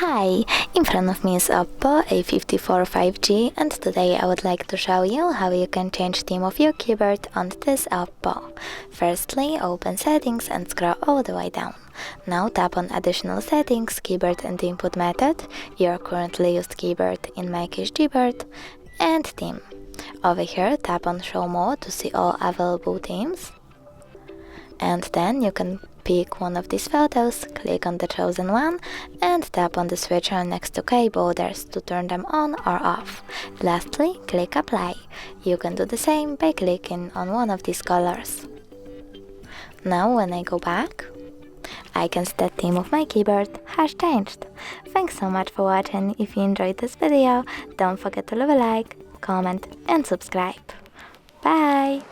Hi, in front of me is Oppo A54 5G, and today I would like to show you how you can change theme of your keyboard on this Oppo. Firstly, open settings and scroll all the way down. Now tap on additional settings, keyboard and input method, your currently used keyboard, in my case Gboard, and theme. Over here tap on show more to see all available themes. And then you can pick one of these photos, click on the chosen one, and tap on the switcher next to key borders to turn them on or off. Lastly, click apply. You can do the same by clicking on one of these colors. Now when I go back, I can see the theme of my keyboard has changed. Thanks so much for watching. If you enjoyed this video, don't forget to leave a like, comment and subscribe. Bye!